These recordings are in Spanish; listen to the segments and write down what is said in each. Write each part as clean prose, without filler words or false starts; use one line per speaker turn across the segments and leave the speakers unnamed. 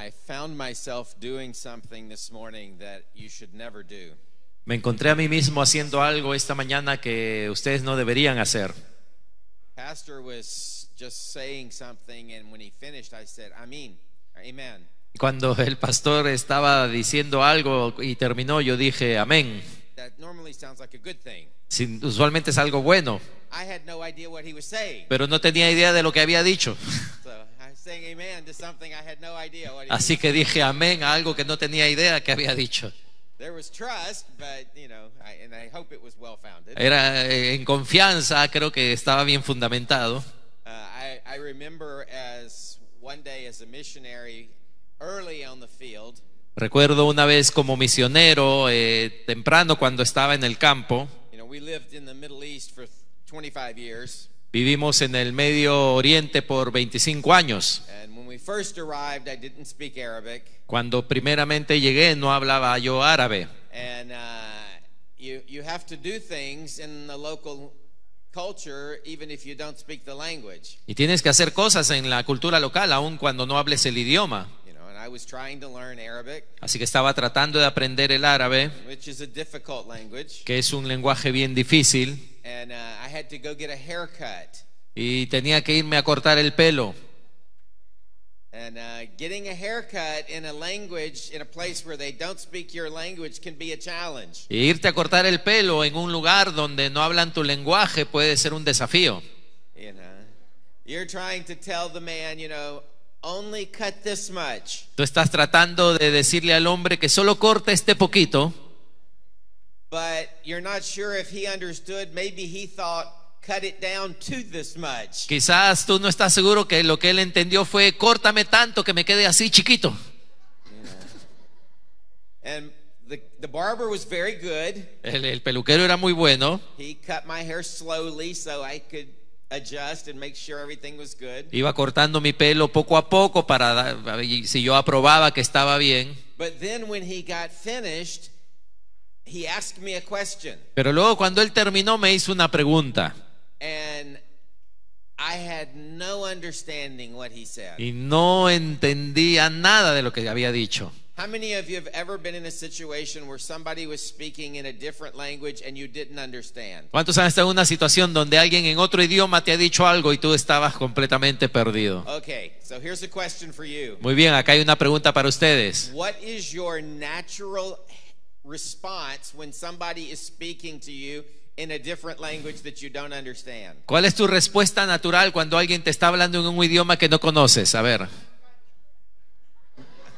I found myself doing something this morning that you should never do.
Me encontré a mí mismo haciendo algo esta mañana que ustedes no deberían hacer.
Pastor was just saying something, and when he finished, I said, "Amen."
Cuando el pastor estaba diciendo algo y terminó, yo dije, amén.
That normally sounds like a good thing.
Usualmente es algo bueno,
I had no idea what he was saying.
pero no tenía idea de lo que había dicho.
So I was saying amen to something I had no idea what he
Así
was
que dije amén a algo que no tenía idea que había dicho.
There was trust, but and I hope it was well founded.
Era en confianza, creo que estaba bien fundamentado.
I remember as one day as a missionary early on the field.
Recuerdo una vez como misionero temprano cuando estaba en el campo.
We lived in the Middle East for 25 years.
Vivimos en el Medio Oriente por 25 años.
And when we first arrived, I didn't speak Arabic.
Cuando primeramente llegué no hablaba yo árabe.
And you have to do things in the local culture even if you don't speak the language.
Y tienes que hacer cosas en la cultura local aun cuando no hables el idioma.
And I was trying to learn Arabic.
Así que estaba tratando de aprender el árabe,
Which is a difficult language.
que es un lenguaje bien difícil.
And I had to go get a haircut.
Y tenía que irme a cortar el pelo.
And getting a haircut in a language, in a place where they don't speak your language, can be a challenge.
E irte a cortar el pelo en un lugar donde no hablan tu lenguaje puede ser un desafío.
You're trying to tell the man, only cut this much.
Tú estás tratando de decirle al hombre que solo corte este poquito.
But you're not sure if he understood. Maybe he thought, cut it down to this much.
Quizás tú no estás seguro que lo que él entendió fue córtame tanto que me quede así chiquito.
And the barber was very good.
El peluquero era muy bueno.
He cut my hair slowly so I could adjust and make sure everything was good.
Iba cortando mi pelo poco a poco para si yo aprobaba que estaba bien.
But then when he got finished, he asked me a question.
Pero luego cuando él terminó me hizo una pregunta.
And I had no understanding what he said.
Y no entendía nada de lo que había dicho.
How many of you have ever been in a situation where somebody was speaking in a different language and you didn't understand?
¿Cuántos han estado en una situación donde alguien en otro idioma te ha dicho algo y tú estabas completamente perdido?
Okay, so here's a question for you.
Muy bien, acá hay una pregunta para ustedes.
What is your natural response when somebody is speaking to you in a different language that you don't understand?
¿Cuál es tu respuesta natural cuando alguien te está hablando en un idioma que no conoces? A ver.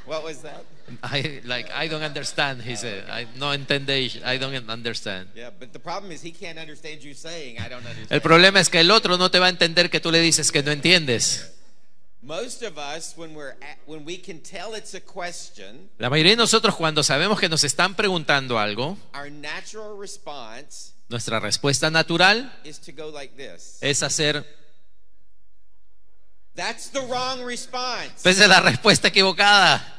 What was that?
I don't understand, he said. No entendéis, I don't understand.
Yeah, but the problem is he can't understand you saying I don't understand.
El problema es que el otro no te va a entender que tú le dices que no entiendes.
Most of us, when we can tell it's a question,
La mayoría de nosotros cuando sabemos que nos están preguntando algo,
our natural response
nuestra respuesta natural
is to go like this.
es hacer.
That's the wrong response.
Esa es la respuesta equivocada.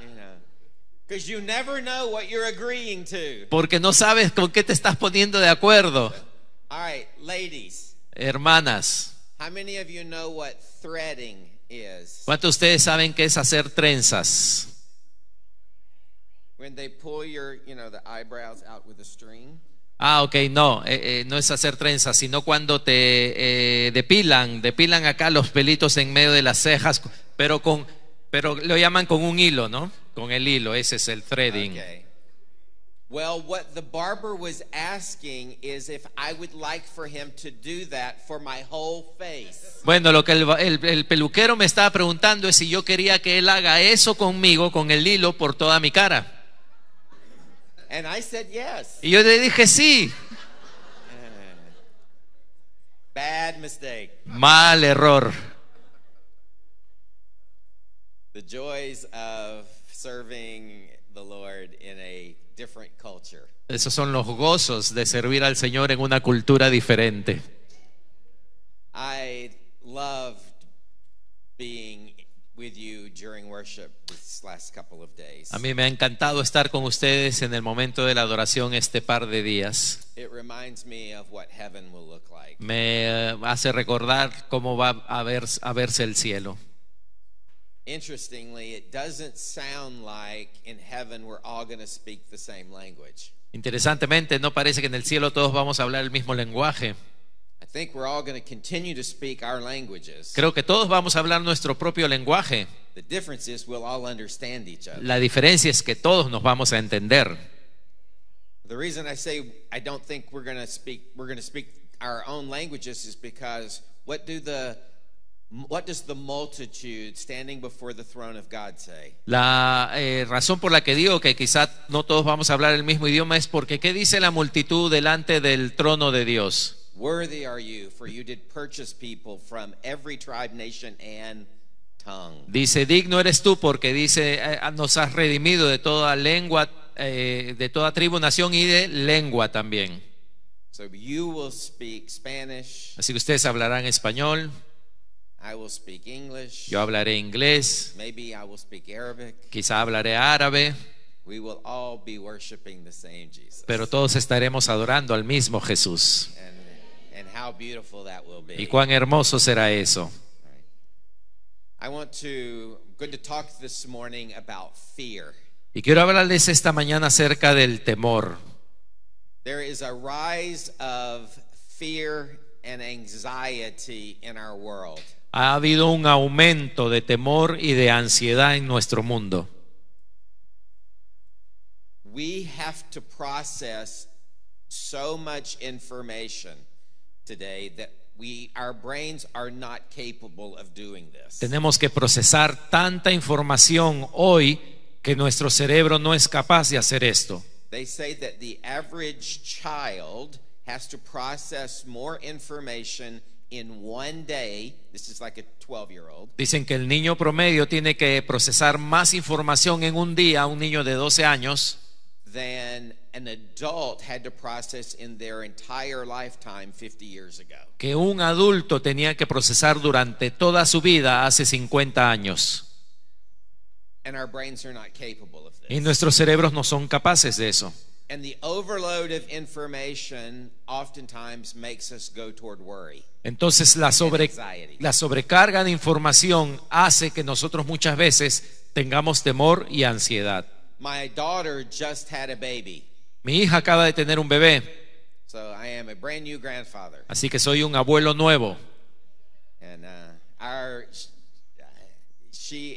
Because you never know what you're agreeing to.
Porque no sabes con qué te estás poniendo de acuerdo.
All right, ladies.
Hermanas,
How many of you know what threading is?
¿cuántos de ustedes saben qué es hacer trenzas?
When they pull your, the eyebrows out with a string.
Ok, no, no es hacer trenzas, sino cuando te depilan acá los pelitos en medio de las cejas, pero lo llaman con un hilo, ¿no? Con el hilo, ese es el threading.
Okay. Well, what the barber was asking is if I would like for him to do that for my whole face.
Bueno, lo que el peluquero me estaba preguntando es si yo quería que él haga eso conmigo, con el hilo, por toda mi cara.
And I said yes.
Y yo le dije sí.
Bad mistake.
Mal error.
The joys of serving the Lord in a different culture.
Esos son los gozos de servir al Señor en una cultura diferente.
I loved being with you during worship this last couple of days.
A mí me ha encantado estar con ustedes en el momento de la adoración este par de días.
It reminds me of what heaven will look like.
Me hace recordar cómo va a verse el cielo.
Interestingly, it doesn't sound like in heaven we're all going to speak the same language.
Interesantemente, no parece que en el cielo todos vamos a hablar el mismo lenguaje.
I think we're all going to continue to speak our languages.
Creo que todos vamos a hablar nuestro propio lenguaje.
The difference is we'll all understand each other.
La diferencia es que todos nos vamos a entender.
The reason I say I don't think we're going to speak our own languages is because what does the multitude standing before the throne of God say?
La razón por la que digo que quizá no todos vamos a hablar el mismo idioma es porque ¿qué dice la multitud delante del trono de Dios?
Worthy are you, for you did purchase people from every tribe, nation, and tongue.
Dice, digno eres tú porque dice, nos has redimido de toda lengua, de toda tribu, nación y de lengua también.
So you will speak Spanish.
Así que ustedes hablarán español.
I will speak English.
Yo hablaré inglés.
Maybe I will speak Arabic.
Quizá hablaré árabe.
We will all be worshiping the same Jesus.
Pero todos estaremos adorando al mismo Jesús.
And how beautiful that will be.
Y cuán hermoso será eso.
I'm going to talk this morning about fear.
Y quiero hablarles esta mañana acerca del temor.
There is a rise of fear and anxiety in our world.
Ha habido un aumento de temor y de ansiedad en nuestro mundo.
We have to process so much information today that our brains are not capable of doing this.
Tenemos que procesar tanta información hoy que nuestro cerebro no es capaz de hacer esto.
They say that the average child has to process more information in one day. This is like a 12-year-old.
Dicen que el niño promedio tiene que procesar más información en un día, un niño de 12 años,
than an adult had to process in their entire lifetime 50 years ago.
que un adulto tenía que procesar durante toda su vida hace 50 años.
And our brains are not capable of this.
Y nuestros cerebros no son capaces de eso.
And the overload of information oftentimes makes us go toward worry.
Entonces la sobrecarga de información hace que nosotros muchas veces tengamos temor y ansiedad.
My daughter just had a baby.
Mi hija acaba de tener un bebé,
So I am a brand new grandfather.
así que soy un abuelo nuevo.
And she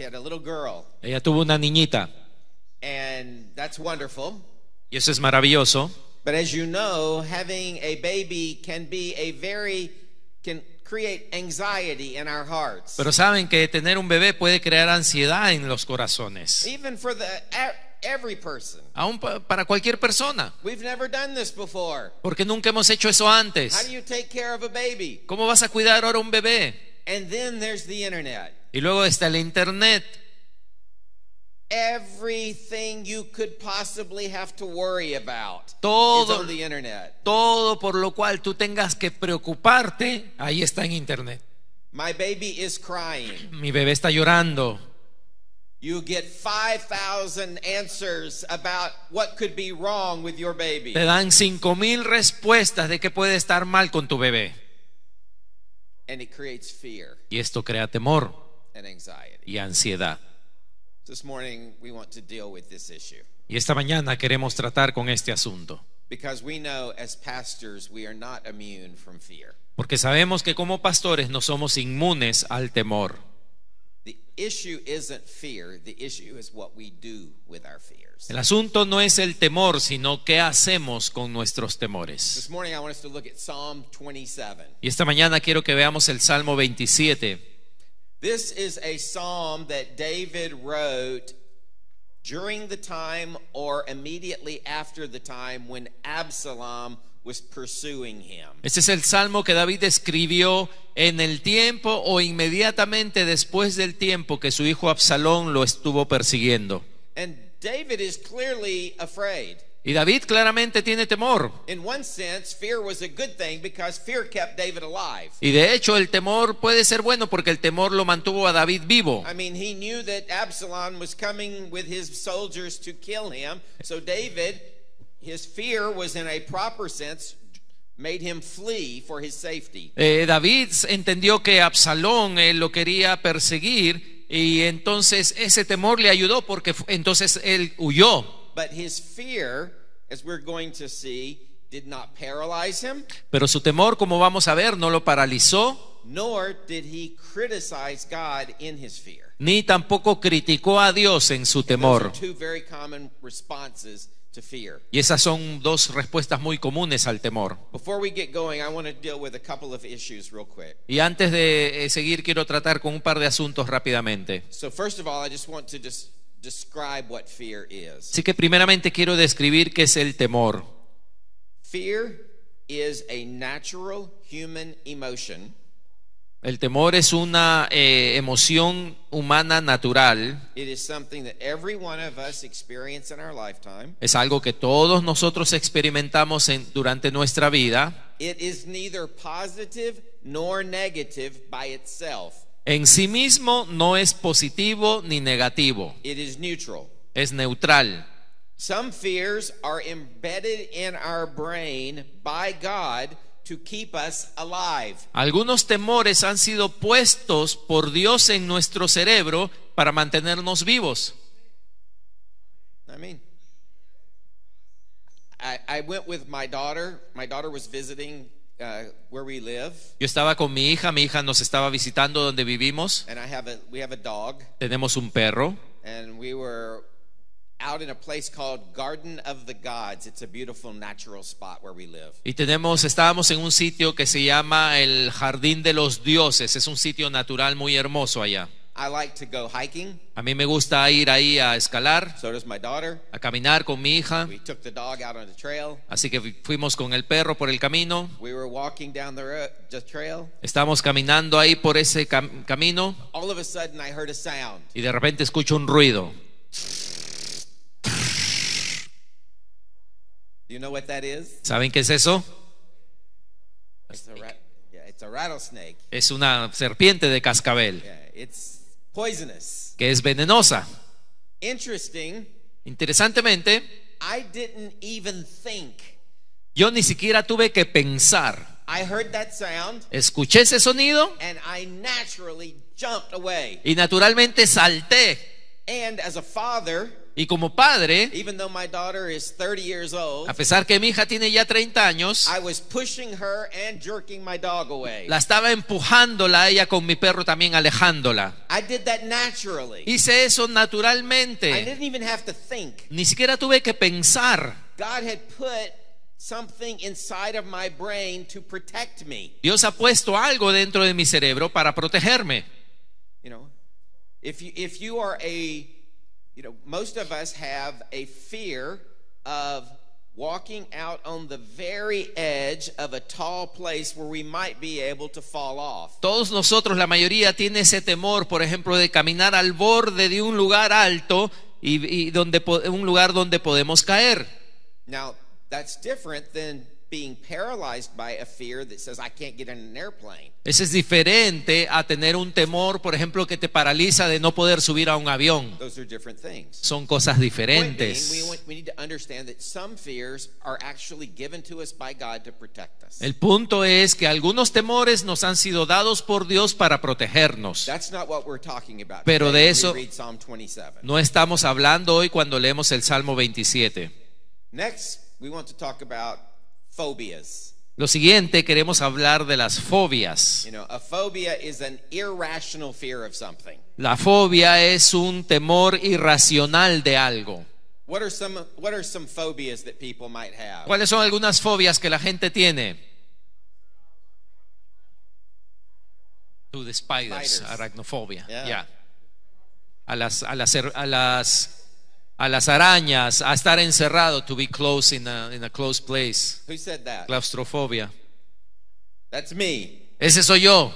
had a little girl.
Ella tuvo una niñita
And that's wonderful.
y eso es maravilloso.
But as you know, having a baby can create anxiety in our hearts.
Pero saben que tener un bebé puede crear ansiedad en los corazones,
Even for every person.
aún para cualquier persona,
We've never done this before.
porque nunca hemos hecho eso
How
antes.
do you take care of a baby?
¿Cómo vas a cuidar ahora un bebé?
And then there's the internet.
Y luego está el internet.
Everything you could possibly have to worry about is
Todo,
on the internet.
todo por lo cual tú tengas que preocuparte, ahí está en internet.
My baby is crying.
Mi bebé está llorando.
You get 5,000 answers about what could be wrong with your baby.
Te dan 5,000 respuestas de qué puede estar mal con tu bebé.
And it creates fear
Y esto crea temor
and anxiety.
y ansiedad.
This morning we want to deal with this issue
Y esta mañana queremos tratar con este asunto,
because we know as pastors we are not immune from fear.
porque sabemos que como pastores no somos inmunes al temor.
The issue isn't fear, the issue is what we do with our fears.
El asunto no es el temor, sino qué hacemos con nuestros temores.
This morning I want us to look at Psalm 27.
Y esta mañana quiero que veamos el Salmo 27.
This is a psalm that David wrote during the time or immediately after the time when Absalom was pursuing him.
Este es el salmo que David escribió en el tiempo o inmediatamente después del tiempo que su hijo Absalón lo estuvo persiguiendo.
And David is clearly afraid.
Y David claramente tiene temor.
In one sense, fear was a good thing because fear kept David alive.
Y de hecho el temor puede ser bueno porque el temor lo mantuvo a David vivo.
I mean, he knew that Absalom was coming with his soldiers to kill him. So David, his fear was in a proper sense made him flee for his safety.
David entendió que Absalón lo quería perseguir y entonces ese temor le ayudó porque entonces él huyó.
But his fear, as we're going to see, did not paralyze him,
Pero su temor, como vamos a ver, no lo paralizó,
nor did he criticize God in his fear.
ni tampoco criticó a Dios en su temor.
Those are two very common responses to fear.
Y esas son dos respuestas muy comunes al temor.
Before we get going, I want to deal with a couple of issues real quick.
Y antes de seguir, quiero tratar con un par de asuntos rápidamente.
So first of all, I just want to describe what fear is.
Así que primeramente quiero describir qué es el temor.
Fear is a natural human emotion
El temor es una emoción humana natural.
It is something that every one of us experience in our lifetime.
Es algo que todos nosotros experimentamos durante nuestra vida.
It is neither positive nor negative by itself.
En sí mismo no es positivo ni negativo.
It is neutral.
Es neutral.
Some fears are embedded in our brain by God to keep us alive.
Algunos temores han sido puestos por Dios en nuestro cerebro para mantenernos vivos.
I mean, I went with my daughter. My daughter was visiting where we live.
Yo estaba con mi hija nos estaba visitando donde vivimos.
And we have a dog.
Tenemos un perro.
And we were out in a place called Garden of the Gods. It's a beautiful natural spot where we live.
Y estábamos en un sitio que se llama el Jardín de los Dioses. Es un sitio natural muy hermoso allá.
I like to go hiking.
A mí me gusta ir ahí a escalar,
So does my daughter.
a caminar con mi hija.
We took the dog out on the trail.
Así que fuimos con el perro por el camino.
We were walking down the trail.
Estábamos caminando ahí por ese camino
All of a sudden I heard a sound.
y de repente escucho un ruido.
Do you know what that is?
¿Saben qué es eso?
It's a rattlesnake.
Es una serpiente de cascabel
Yeah, it's poisonous.
que es venenosa.
Interesting.
Interesantemente,
I didn't even think.
yo ni siquiera tuve que pensar.
I heard that sound
Escuché ese sonido
and I naturally jumped away.
y naturalmente salté.
And as a father,
Y como padre,
even though my daughter is 30 years old,
a pesar que mi hija tiene ya 30 años,
I was pushing her and jerking my dog away.
la estaba empujándola a ella con mi perro también, alejándola.
I did that naturally.
Hice eso
I
naturalmente.
didn't even have to think.
Ni siquiera tuve que pensar.
God had put something inside of my brain to protect me.
Dios ha puesto algo dentro de mi cerebro para protegerme.
You know, if you are most of us have a fear of walking out on the very edge of a tall place where we might be able to fall off.
Todos nosotros, la mayoría, tiene ese temor, por ejemplo, de caminar al borde de un lugar alto y un lugar donde podemos caer.
Now, that's different than being paralyzed by a fear that says I can't get in an airplane.
Ese es diferente a tener un temor, por ejemplo, que te paraliza de no poder subir a un avión.
Those are different things.
Son cosas
Point being,
diferentes.
we need to understand that some fears are actually given to us by God to protect us.
El punto es que algunos temores nos han sido dados por Dios para protegernos.
That's not what we're talking about.
Pero
today
de
when
eso
we read Psalm 27.
no estamos hablando hoy cuando leemos el Salmo 27.
Next, we want to talk about phobias.
Lo siguiente, queremos hablar de las fobias.
You know, a phobia is an irrational fear of something.
La fobia es un temor irracional de algo.
What are some phobias that people might have?
¿Cuáles son algunas fobias que la gente tiene? To the spiders, aracnofobia.
Yeah.
Yeah. A las arañas, a estar encerrado, to be close in a closed place.
Who said that?
Claustrofobia.
That's me.
Ese soy yo.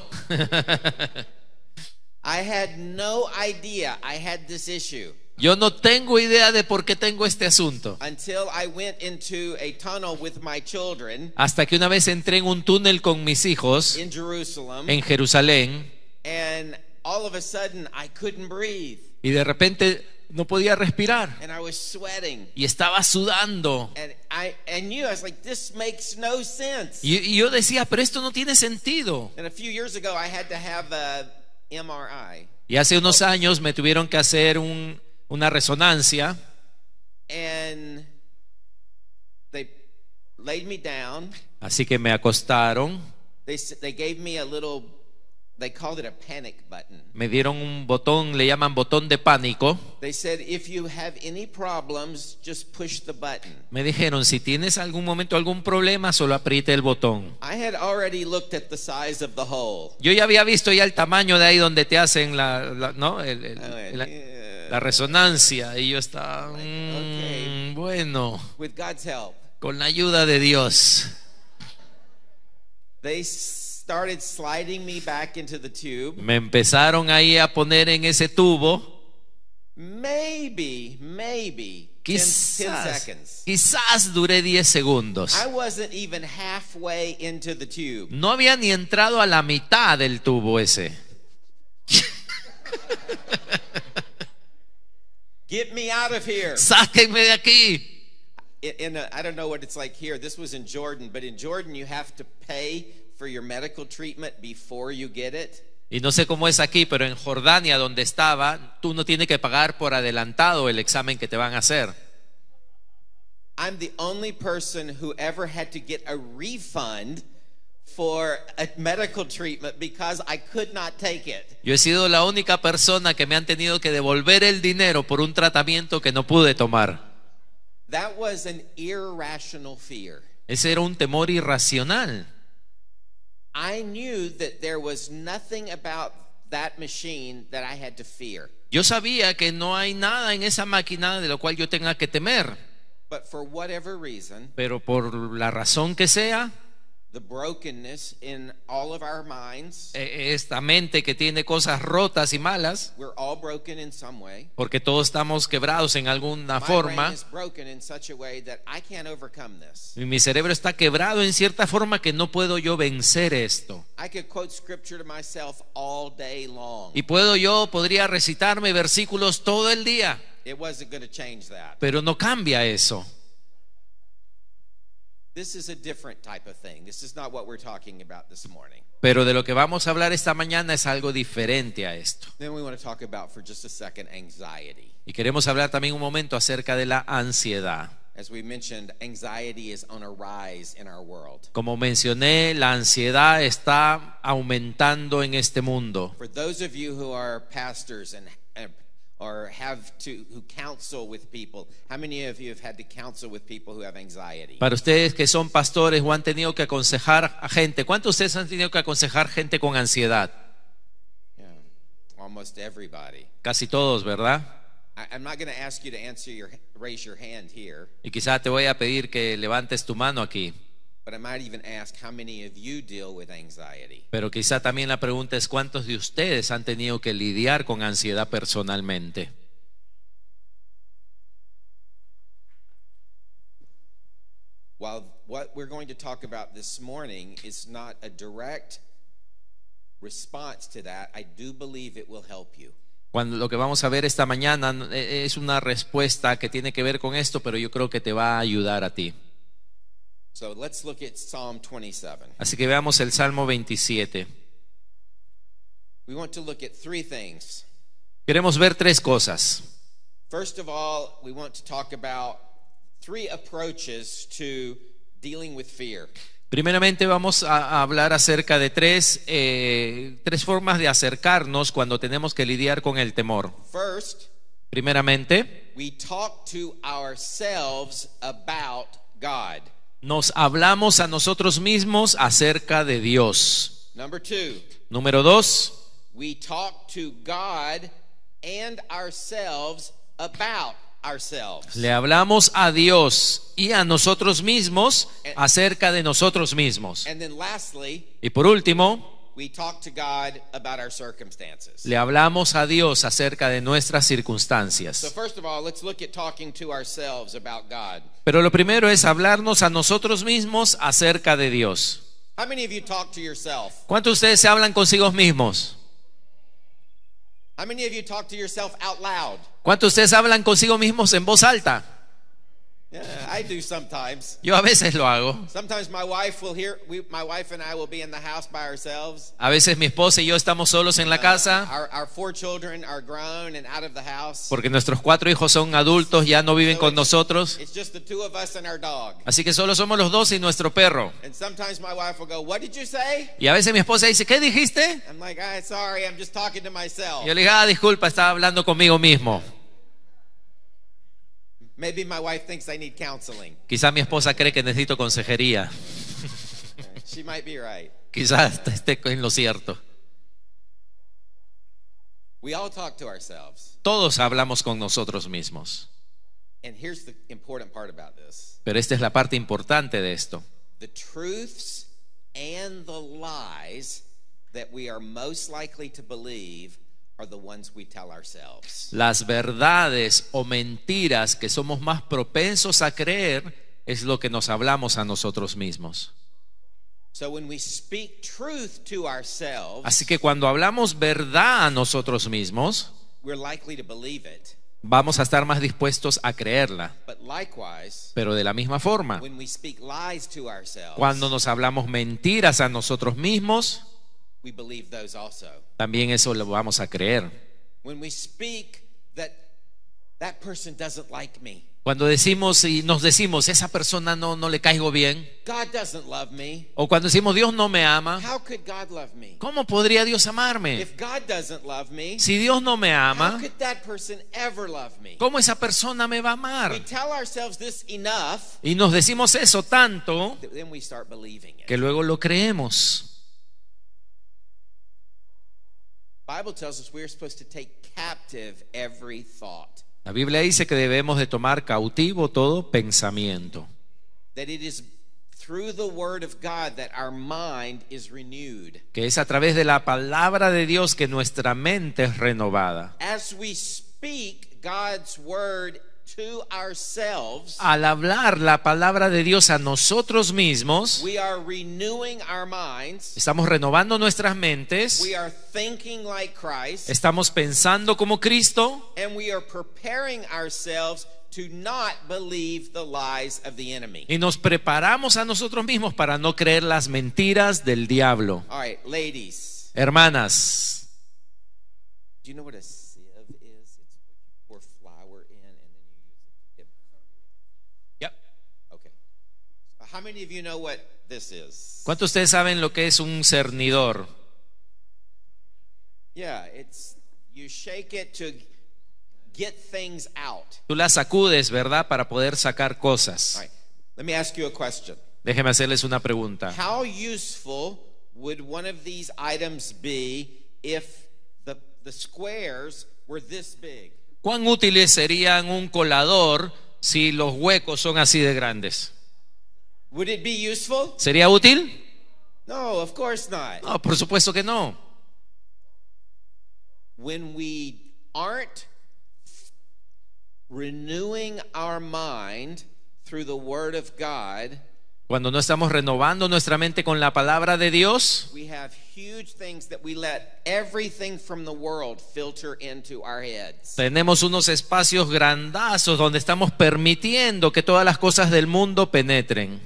I had no idea I had this issue
Yo no tengo idea de por qué tengo este asunto.
until I went into a tunnel with my children
Hasta que una vez entré en un túnel con mis hijos
in Jerusalem,
en Jerusalén
and all of a sudden I couldn't breathe,
y de repente no podía respirar
and I was sweating,
y estaba sudando.
and I knew, I was like, this makes no sense.
Y yo decía, pero esto no tiene sentido.
And a few years ago I had to have MRI,
Y hace unos años me tuvieron que hacer una resonancia
and they laid me down.
así que me acostaron,
They gave me a little, they called it a panic button.
me dieron un botón, le llaman botón de pánico.
They said, if you have any problems, just push the button.
Me dijeron, si tienes algún momento algún problema, solo apriete el botón.
I had already looked at the size of the hole.
Yo ya había visto ya el tamaño de ahí donde te hacen ¿no? La resonancia, y yo estaba,
Okay.
bueno,
With God's help,
con la ayuda de Dios.
they started sliding me back into the tube.
Me empezaron ahí a poner en ese tubo.
Maybe 10 seconds.
Quizás duré 10 segundos.
I wasn't even halfway into the tube.
No había ni entrado a la mitad del tubo ese.
Get me out of here.
Sáquenme de aquí.
I don't know what it's like here. This was in Jordan, but in Jordan you have to pay for your medical treatment before you get it.
Y no sé cómo es aquí, pero en Jordania, donde estaba, tú no tienes que pagar por adelantado el examen que te van a hacer.
I'm the only person who ever had to get a refund for a medical treatment because I could not take it.
Yo he sido la única persona que me han tenido que devolver el dinero por un tratamiento que no pude tomar.
That was an irrational fear.
Ese era un temor irracional.
I knew that there was nothing about that machine that I had to fear.
Yo sabía que no hay nada en esa máquina de lo cual yo tenga que temer,
But for whatever reason,
pero por la razón que sea,
the brokenness in all of our minds,
esta mente que tiene cosas rotas y malas,
we're all broken in some way.
porque todos estamos quebrados en alguna
My
forma,
brain is broken in such a way that I can't overcome this.
y mi cerebro está quebrado en cierta forma que no puedo yo vencer esto.
I could quote scripture to myself all day long.
Y podría recitarme versículos todo el día,
It wasn't going to change that.
pero no cambia eso.
This is a different type of thing. This is not what we're talking about this morning.
Pero de lo que vamos a hablar esta mañana es algo diferente a esto.
Then we want to talk about for just a second anxiety.
Y queremos hablar también un momento acerca de la ansiedad.
As we mentioned, anxiety is on a rise in our world.
Como mencioné, la ansiedad está aumentando en este mundo.
For those of you who are pastors and or who counsel with people, how many of you have had to counsel with people who have anxiety?
Para ustedes que son pastores o han tenido que aconsejar a gente, ¿cuántos de ustedes han tenido que aconsejar gente con ansiedad?
Yeah, almost everybody.
Casi todos, ¿verdad?
I'm not going to ask you to raise your hand here,
Y quizá te voy a pedir que levantes tu mano aquí,
but I might even ask how many of you deal with anxiety.
pero quizá también la pregunta es ¿cuántos de ustedes han tenido que lidiar con ansiedad personalmente?
While what we're going to talk about this morning is not a direct response to that, I do believe it will help you.
Cuando lo que vamos a ver esta mañana es una respuesta que tiene que ver con esto, pero yo creo que te va a ayudar a ti.
So let's look at Psalm 27.
Así que veamos el Salmo 27.
We want to look at three things.
Queremos ver tres cosas.
First of all, we want to talk about three approaches to dealing with fear.
Primeramente vamos a hablar acerca de tres formas de acercarnos cuando tenemos que lidiar con el temor.
First,
Primeramente,
we talk to ourselves about God.
nos hablamos a nosotros mismos acerca de Dios.
Number two,
Número dos,
we talk to God and ourselves about ourselves.
le hablamos a Dios y a nosotros mismos acerca de nosotros mismos.
And then lastly,
Y por último,
we talk to God about our circumstances.
le hablamos a Dios acerca de nuestras
So
circunstancias.
first of all, let's look at talking to ourselves about God.
Pero lo primero es hablarnos a nosotros mismos acerca de Dios.
How many of you talk to yourself?
¿Cuántos de ustedes se hablan consigo mismos?
How many of you talk to yourself out loud?
¿Cuántos de ustedes hablan consigo mismos en voz alta?
Yeah, I do sometimes.
Yo a veces lo hago.
Sometimes my wife and I will be in the house by ourselves.
A veces mi esposa y yo estamos solos en la casa
Our 4 children are grown and out of the house.
porque nuestros 4 hijos son adultos, ya no viven con nosotros.
It's just the 2 of us and our dog.
Así que solo somos los 2 y nuestro perro.
And sometimes my wife will go, "What did you say?"
Y a veces mi esposa dice, ¿qué dijiste?
I'm like, sorry, I'm just talking to myself.
Yo le digo, disculpa, estaba hablando conmigo mismo.
Maybe my wife thinks I need counseling.
Quizá mi esposa cree que necesito consejería.
She might be right.
Quizás esté en lo cierto.
We all talk to ourselves.
Todos hablamos con nosotros mismos.
And here's the important part about this.
Pero esta es la parte importante de esto.
The truths and the lies that we are most likely to believe are the ones we tell ourselves.
Las verdades o mentiras que somos más propensos a creer es lo que nos hablamos a nosotros mismos.
So when we speak truth to ourselves,
Así que cuando hablamos verdad a nosotros mismos,
we're likely to believe it.
vamos a estar más dispuestos a creerla.
But likewise,
Pero de la misma forma,
when we speak lies to ourselves,
cuando nos hablamos mentiras a nosotros mismos,
we believe those also.
también eso lo vamos a creer.
When we speak that person doesn't like me,
Cuando decimos y nos decimos, esa persona no le caigo bien,
God doesn't love me.
o cuando decimos, Dios no me ama,
How could God love me?
¿cómo podría Dios amarme?
If God doesn't love me,
Si Dios no me
how
ama,
could that person ever love me?
¿cómo esa persona me va a
We
amar?
tell ourselves this enough,
Y nos decimos eso tanto
then we start believing it.
que luego lo creemos.
The Bible tells us we're supposed to take captive every thought.
La Biblia dice que debemos de tomar cautivo todo pensamiento.
That it is through the word of God that our mind is renewed.
Que es a través de la palabra de Dios que nuestra mente es renovada.
As we speak God's word to ourselves,
Al hablar la palabra de Dios a nosotros mismos,
we are renewing our minds.
estamos renovando nuestras mentes,
We are thinking like Christ,
estamos pensando como Cristo
and we are preparing ourselves to not believe the lies of the enemy.
y nos preparamos a nosotros mismos para no creer las mentiras del diablo.
All right, ladies,
Hermanas,
do you know what a sieve is? It's what you pour flour in and then you use it.
Yep.
Okay. How many of you know what this is?
¿cuántos de ustedes saben lo que es un cernidor?
Yeah, you shake it to get things out.
Tú la sacudes, ¿verdad? Para poder sacar cosas.
All right. Let me ask you a question.
Déjenme hacerles una pregunta.
How useful would one of these items be if the squares were this big?
¿Cuán útiles serían un colador si los huecos son así de grandes?
Would it be useful?
¿Sería útil?
No, of course not.
No, por supuesto que no.
When we aren't renewing our mind through the Word of God,
Cuando no estamos renovando nuestra mente con la palabra de Dios,
we have huge things that we let everything from the world filter into our heads.
tenemos unos espacios grandazos donde estamos permitiendo que todas las cosas del mundo penetren.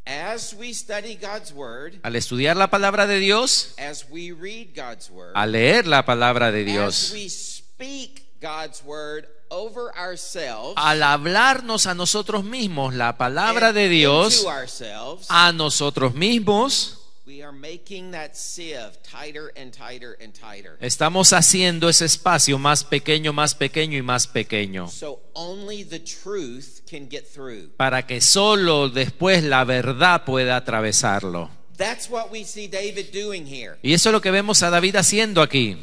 As we study God's Word,
Al estudiar la palabra de Dios,
as we read God's Word,
al leer la palabra de
as
Dios,
we speak God's Word over ourselves,
al hablarnos a nosotros mismos la palabra
and
de Dios
into ourselves,
a nosotros mismos,
we are making that sieve tighter and tighter and tighter.
estamos haciendo ese espacio más pequeño y más pequeño,
So only the truth can get through.
para que solo después la verdad pueda atravesarlo.
That's what we see David doing here.
Y eso es lo que vemos a David haciendo aquí.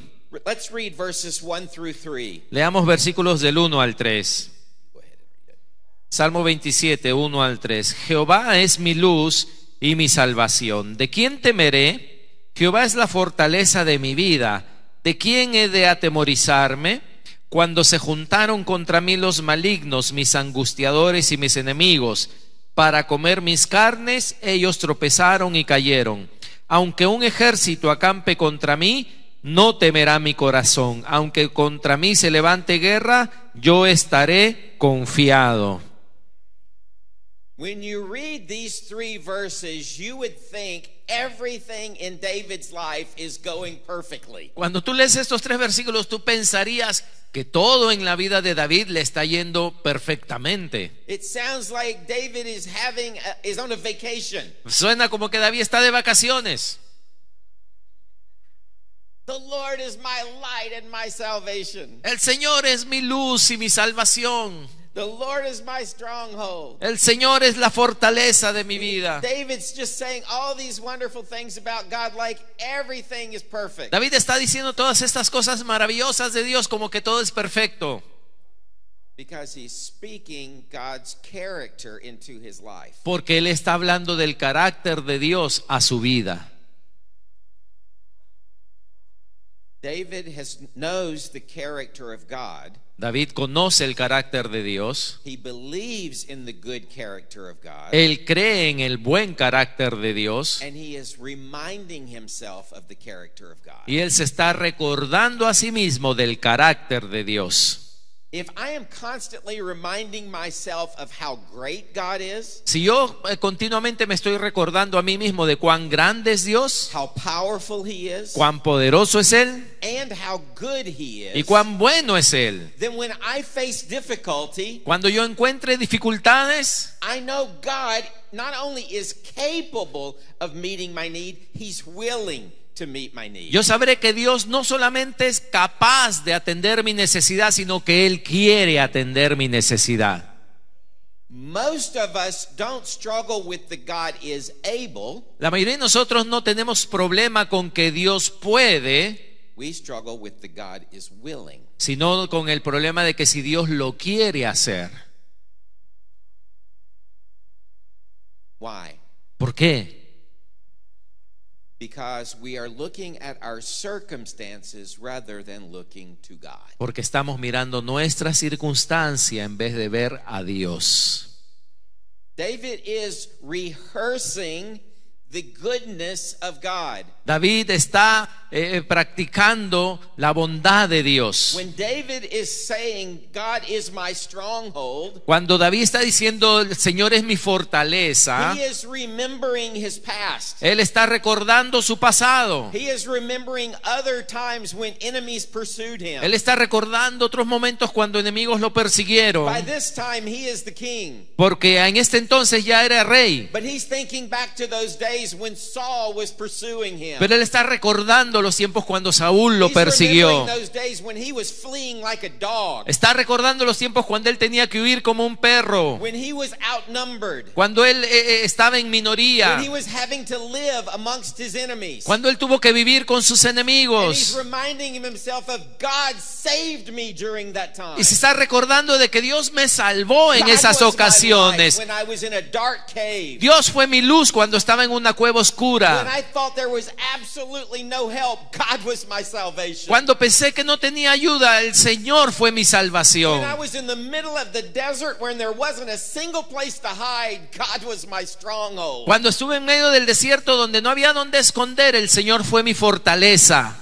Let's read verses 1 through 3.
Leamos versículos del 1 al 3.
Go ahead and read it.
Salmo 27, 1 al 3. Jehová es mi luz y mi salvación. ¿De quién temeré? Jehová es la fortaleza de mi vida. ¿De quién he de atemorizarme? Cuando se juntaron contra mí los malignos, mis angustiadores y mis enemigos, para comer mis carnes, ellos tropezaron y cayeron. Aunque un ejército acampe contra mí, no temerá mi corazón. Aunque contra mí se levante guerra, yo estaré confiado.
When you read these 3 verses, you would think everything in David's life is going perfectly.
Cuando tú lees estos 3 versículos, tú pensarías que todo en la vida de David le está yendo perfectamente.
It sounds like David is on a vacation.
Suena como que David está de vacaciones.
The Lord is my light and my salvation.
El Señor es mi luz y mi salvación.
The Lord is my stronghold.
El Señor es la fortaleza de mi vida.
David's just saying all these wonderful things about God, like everything is perfect.
David está diciendo todas estas cosas maravillosas de Dios como que todo es perfecto.
Because he's speaking God's character into his life.
Porque él está hablando del carácter de Dios a su vida.
David knows the character of God.
David conoce el carácter de Dios.
He believes in the good character of God.
Él cree en el buen carácter de Dios.
And he is reminding himself of the character of God.
Y él se está recordando a sí mismo del carácter de Dios.
If I am constantly reminding myself of how great God is,
Si yo continuamente me estoy recordando a mí mismo de cuán grande es Dios,
how powerful he is,
cuán poderoso es Él
and how good he
y
is,
cuán bueno es Él,
then when I face difficulty,
cuando yo encuentre dificultades,
I know God not only is capable of meeting my need, he's willing to meet my need.
yo sabré que Dios no solamente es capaz de atender mi necesidad, sino que Él quiere atender mi necesidad.
Most of us don't struggle with the God is able.
La mayoría de nosotros no tenemos problema con que Dios puede,
We struggle with the God is willing.
sino con el problema de que si Dios lo quiere hacer.
Why?
¿Por qué?
Because we are looking at our circumstances rather than looking to God.
Porque estamos mirando nuestra circunstancia en vez de ver a Dios.
David is rehearsing the goodness of God.
David está practicando la bondad de Dios.
When David is saying, God is my stronghold,
Cuando David está diciendo el Señor es mi fortaleza,
he is remembering his past.
él está recordando su pasado.
He is remembering other times when enemies pursued him.
Él está recordando otros momentos cuando enemigos lo persiguieron.
By this time, he is the king.
Porque en este entonces ya era rey.
But he's thinking back to those days when Saul was pursuing him.
Pero él está recordando los tiempos cuando Saúl lo
He's
persiguió.
remembering those days when he was fleeing like a dog.
Está recordando los tiempos cuando él tenía que huir como un perro.
When he was outnumbered.
Cuando él estaba en minoría.
When he was having to live amongst his enemies.
Cuando él tuvo que vivir con sus
And he's
enemigos.
reminding himself of God saved me during that time.
Y se está recordando de que Dios me salvó en
God
esas
was my
ocasiones.
light when I was in a dark cave.
Dios fue mi luz cuando estaba en una cueva
When
oscura.
I thought there was absolutely no help, God was my salvation.
Cuando pensé que no tenía ayuda, el Señor fue mi
When I
salvación.
was in the middle of the desert when there wasn't a single place to hide, God was my stronghold.
Cuando estuve en medio del desierto donde no había donde esconder, el Señor fue mi fortaleza.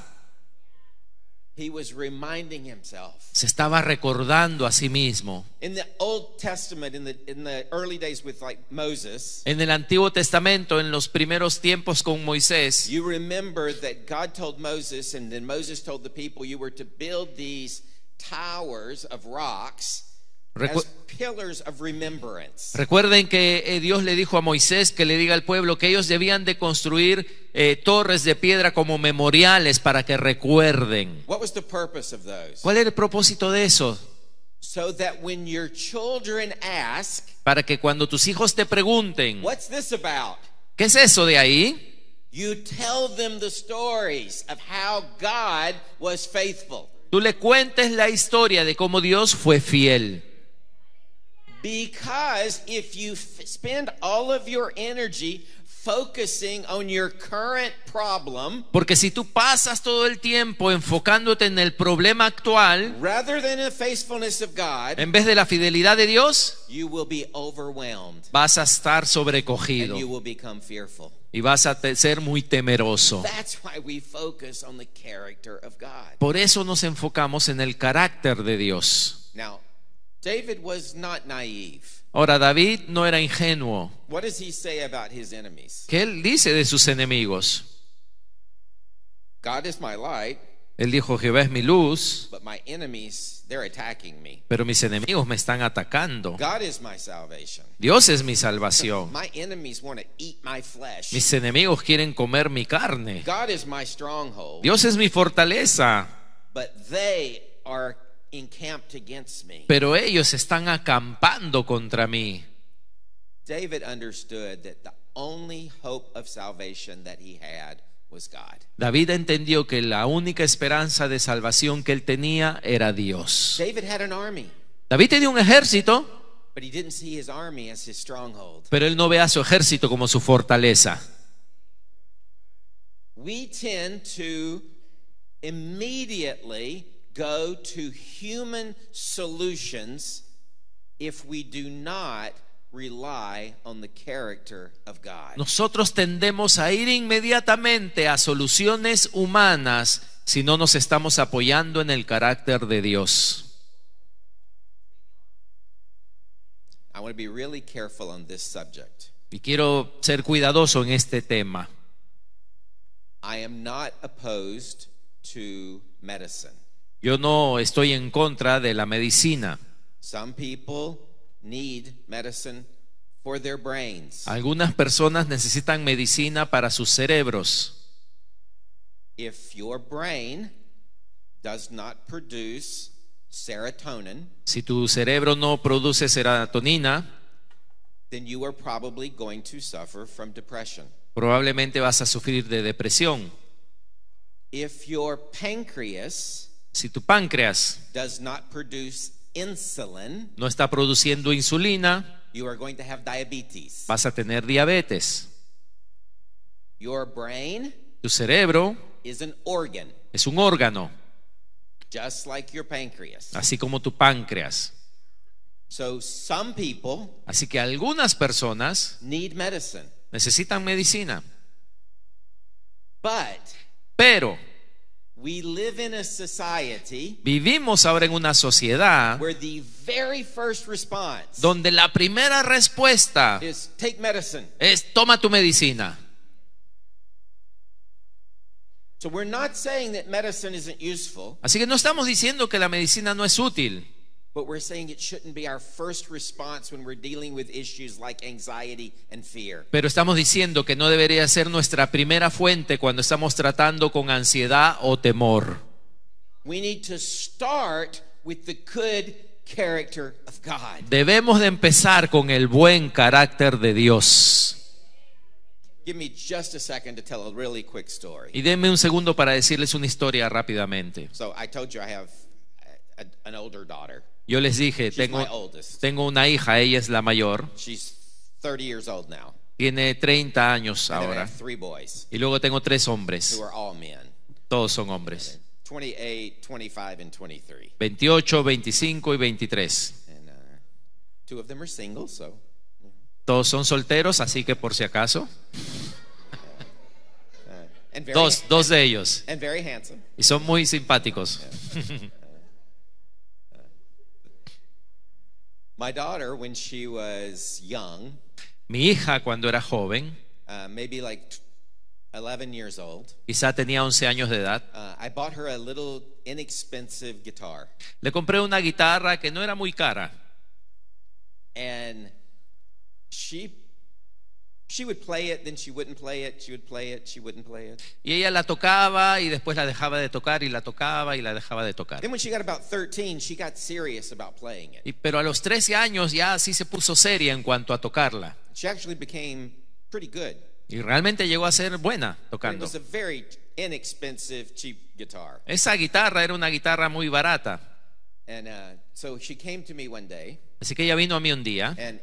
He was reminding himself.
Se estaba recordando a sí mismo.
In the Old Testament, in the early days with like Moses,
En el Antiguo Testamento, en los primeros tiempos con Moisés,
you remember that God told Moses, and then Moses told the people, you were to build these towers of rocks as pillars of remembrance.
recuerden que Dios le dijo a Moisés que le diga al pueblo que ellos debían de construir torres de piedra como memoriales para que recuerden.
What was the purpose of those?
¿Cuál era el propósito de eso?
So that when your children ask,
Para que cuando tus hijos te pregunten,
what's this about?
¿qué es eso de ahí?
You tell them the stories of how God was faithful.
Tú le cuentes la historia de cómo Dios fue fiel.
Because if you spend all of your energy focusing on your current problem,
Porque si tú pasas todo el tiempo enfocándote en el problema actual,
rather than the faithfulness of God,
en vez de la fidelidad de Dios,
you will be overwhelmed
vas a estar
and
sobrecogido
you will become fearful.
y vas a ser muy temeroso.
That's why we focus on the character of God.
Por eso nos enfocamos en el carácter de Dios.
Now, David was not naive.
Ahora, David no era ingenuo.
What does he say about his enemies?
¿Qué él dice de sus enemigos?
God is my light,
Él dijo, Jehová es mi luz,
but my enemies, they're attacking me.
pero mis enemigos me están atacando.
God is my salvation.
Dios es mi salvación.
My enemies want to eat my flesh.
Mis enemigos quieren comer mi carne.
God is my stronghold,
Dios es mi fortaleza,
but they are encamped against me.
pero ellos están acampando contra mí.
David understood that the only hope of salvation that he had was God.
David entendió que la única esperanza de salvación que él tenía era Dios.
David had an army,
David tenía un ejército,
but he didn't see his army as his stronghold.
pero él no ve a su ejército como su fortaleza.
We tend to immediately go to human solutions if we do not rely on the character of God.
Nosotros tendemos a ir inmediatamente a soluciones humanas si no nos estamos apoyando en el carácter de Dios.
I want to be really careful on this subject.
Y quiero ser cuidadoso en este tema.
I am not opposed to medicine.
Yo no estoy en contra de la medicina.
Some people need medicine for their brains.
Algunas personas necesitan medicina para sus cerebros.
If your brain does not produce serotonin,
Si tu cerebro no produce serotonina,
then you are probably going to suffer from depression.
probablemente vas a sufrir de depresión.
If your pancreas
Si tu páncreas
does not produce insulin,
no está produciendo insulina,
you are going to have diabetes.
vas a tener diabetes.
Your brain
Tu cerebro
is an organ,
es un órgano,
just like your pancreas.
así como tu páncreas.
So some people
Así que algunas personas
need medicine,
necesitan medicina,
but
pero
we live in a society
vivimos ahora en una sociedad
where the very first response
donde la primera respuesta
is take medicine.
es toma tu medicina.
So we're not saying that medicine isn't useful,
Así que no estamos diciendo que la medicina no es útil,
but we're saying it shouldn't be our first response when we're dealing with issues like anxiety and fear.
pero estamos diciendo que no debería ser nuestra primera fuente cuando estamos tratando con ansiedad o temor.
We need to start with the good character of God.
Debemos de empezar con el buen carácter de Dios.
Give me just a second to tell a really quick story.
Y denme un segundo para decirles una historia rápidamente.
So I told you I have an older daughter.
Yo les dije,
She's my oldest.
tengo una hija, ella es la mayor,
She's 30 years old now.
tiene 30 años
And then I
ahora.
have 3 boys
Y luego tengo 3 hombres,
who are all men.
todos son hombres.
28, 25, and 23.
28, 25 y 23.
And 2 of them are single, so.
Todos son solteros, así que por si acaso.
And very,
Dos de ellos.
and very handsome.
Y son muy simpáticos.
My daughter, when she was young,
Mi hija cuando era joven,
maybe like 11 years old,
quizá tenía 11 años de edad,
I bought her a little inexpensive guitar.
le compré una guitarra que no era muy cara.
And she would play it, then she wouldn't play it, she would play it, she wouldn't play it.
Y ella la tocaba y después la dejaba de tocar y la tocaba y la dejaba de tocar.
Then when she got about 13, she got serious about playing it.
Pero a los 13 años ya sí se puso seria en cuanto a tocarla.
She actually became pretty good.
Y realmente llegó a ser buena
But it
tocando.
was a very inexpensive, cheap guitar.
Esa guitarra era una guitarra muy barata.
And so she came to me one day,
Así que ella vino a mí un día.
and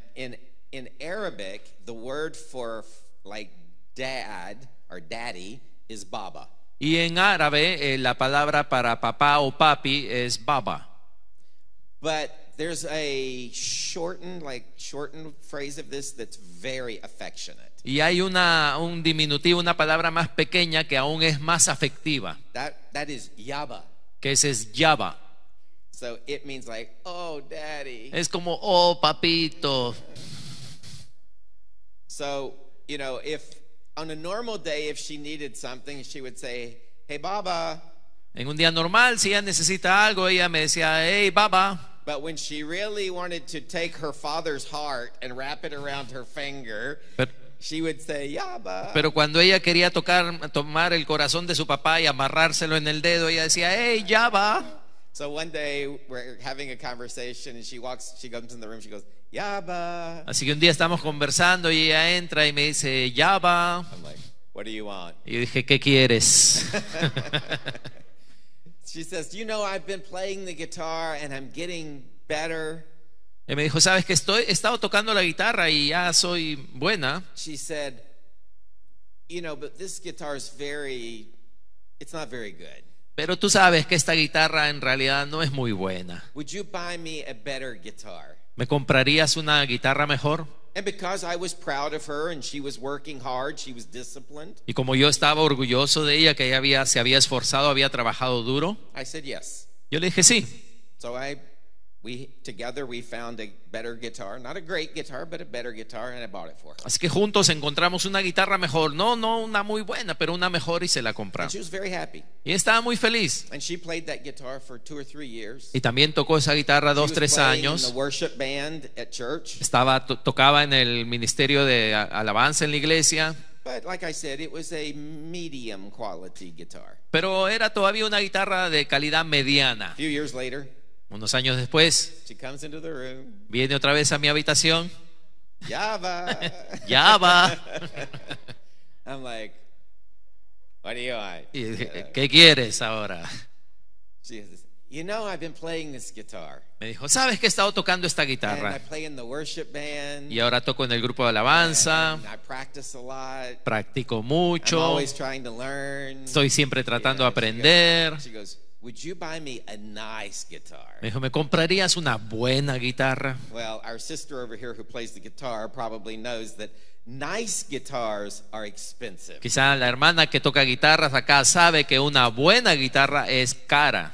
in Arabic, the word for like dad or daddy is baba.
Y en árabe la palabra para papá o papi es baba.
But there's a shortened phrase of this that's very affectionate.
Y hay un diminutivo, una palabra más pequeña que aún es más afectiva,
That is yaba.
que ese es yaba.
So it means like, oh, daddy.
Es como, oh, papito.
So, if on a normal day, if she needed something, she would say, hey, Baba.
En un día normal, si ella necesita algo, ella me decía, hey, baba.
But when she really wanted to take her father's heart and wrap it around her finger, she would say, Yaba.
Pero cuando ella quería tomar el corazón de su papá y amarrárselo en el dedo, ella decía, hey, Yaba.
So one day we're having a conversation and she comes in the room, she goes, Yaba.
Así que un día estamos conversando y ella entra y me dice, Yaba.
I'm like, what do you want?
Y yo dije, ¿qué quieres?
She says, I've been playing the guitar and I'm getting better.
Y me dijo, ¿sabes que he estado tocando la guitarra y ya soy buena?
She said, but this guitar is it's not very good.
Pero tú sabes que esta guitarra en realidad no es muy buena.
Would you buy me a better guitar?
¿Me comprarías una guitarra mejor?
And because I was proud of her and she was working hard, she was disciplined.
Y como yo estaba orgulloso de ella, que ella se había esforzado, había trabajado duro,
I said yes.
yo le dije sí.
So together we found a better guitar, not a great guitar, but a better guitar, and I bought it for her.
Así que juntos encontramos una guitarra mejor, no una muy buena, pero una mejor, y se la
And
compramos.
she was very happy.
Y estaba muy feliz.
And she played that guitar for 2 or 3 years.
Y también tocó esa guitarra
She was
2-3
playing in
años.
the worship band at church.
Tocaba en el ministerio de alabanza en la iglesia.
But like I said, it was a medium quality guitar.
Pero era todavía una guitarra de calidad mediana.
A few years later,
Unos años después,
she comes into the room.
viene otra vez a mi habitación.
Java.
Ya va.
I'm like, what do you want?
Y dije, ¿qué quieres ahora?
She says, I've been playing this guitar.
Me dijo, ¿sabes que he estado tocando esta
And I
guitarra?
play in the worship band.
Y ahora toco en el grupo de alabanza.
And I practice a lot.
Practico
I'm
mucho.
always trying to learn.
Estoy siempre tratando de aprender.
She goes, would you buy me a nice guitar?
Me dijo, ¿me comprarías una buena guitarra?
Well, our sister over here who plays the guitar probably knows that nice guitars are expensive.
Quizá la hermana que toca guitarras acá sabe que una buena guitarra es cara.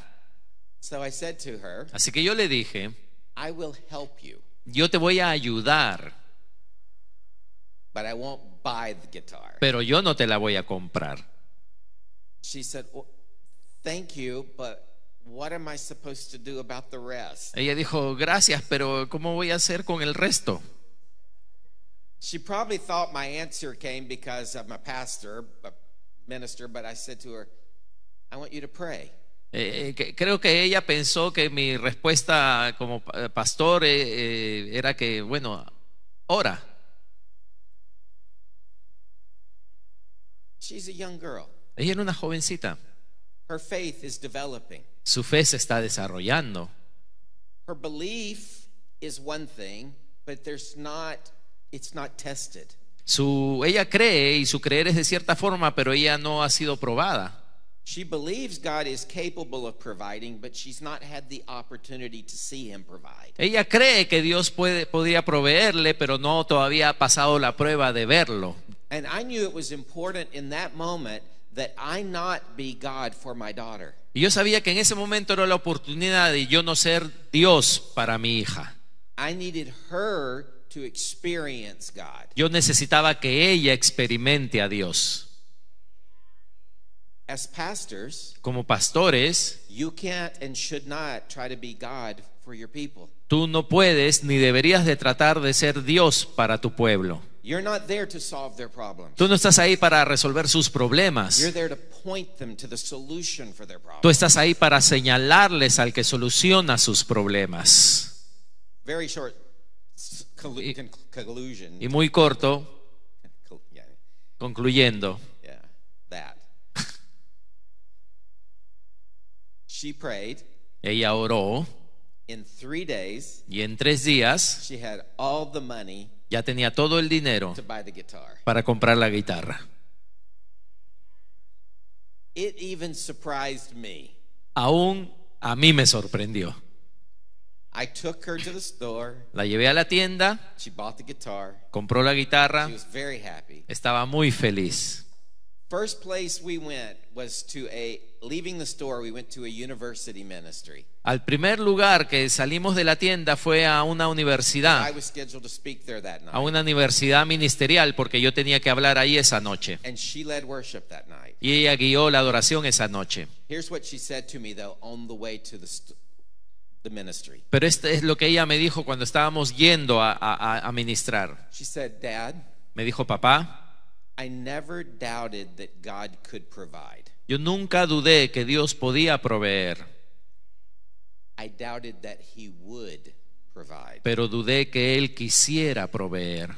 So I said to her,
Así que yo le dije,
I will help you,
yo te voy a ayudar,
but I won't buy the guitar.
pero yo no te la voy a comprar.
She said, well, thank you, but what am I supposed to do about the rest?
Ella dijo, gracias, pero ¿cómo voy a hacer con el resto?
She probably thought my answer came because I'm a minister, but I said to her, I want you to pray.
Creo que ella pensó que mi respuesta como pastor era que, bueno, ora.
She's a young girl.
Ella era una jovencita.
Her faith is developing.
Su fe se está desarrollando.
Her belief is one thing, but it's not tested.
Ella cree y su creer es de cierta forma, pero ella no ha sido probada.
She believes God is capable of providing, but she's not had the opportunity to see him provide.
Ella cree que Dios podría proveerle, pero no todavía ha pasado la prueba de verlo.
And I knew it was important in that moment that I not be God for my daughter.
Y yo sabía que en ese momento era la oportunidad de yo no ser Dios para mi hija.
I needed her to experience God.
Yo necesitaba que ella experimente a Dios.
As pastors,
Como pastores,
you can't and should not try to be God for your people.
tú no puedes ni deberías de tratar de ser Dios para tu pueblo.
You're not there to solve their problems.
Tú no estás ahí para resolver sus problemas.
You're there to point them to the solution for their
Tú
problems.
estás ahí para señalarles al que soluciona sus problemas.
Very short conclusion.
Y muy corto,
Yeah,
concluyendo,
yeah, that. She prayed.
ella oró
In 3 days,
y en 3 días
she had all the money
ya tenía todo el dinero
to buy the guitar.
para comprar la guitarra.
It even surprised me.
Aún a mí me sorprendió.
I took her to the store.
La llevé a la tienda,
She bought the guitar.
compró la guitarra,
She was very happy.
estaba muy feliz.
First place we went was leaving the store, we went to a university ministry.
Al primer lugar que salimos de la tienda fue a una
I
universidad,
was scheduled to speak there that
a
night.
una universidad ministerial, porque yo tenía que hablar ahí esa noche.
And she led worship that night.
Y ella guió la adoración esa noche.
Here's what she said to me, though, on the way to the ministry.
Pero este es lo que ella me dijo cuando estábamos yendo a ministrar.
She said, Dad,
Me dijo, papá,
I never doubted that God could provide.
yo nunca dudé que Dios podía proveer,
I doubted that He would provide.
pero dudé que Él quisiera proveer.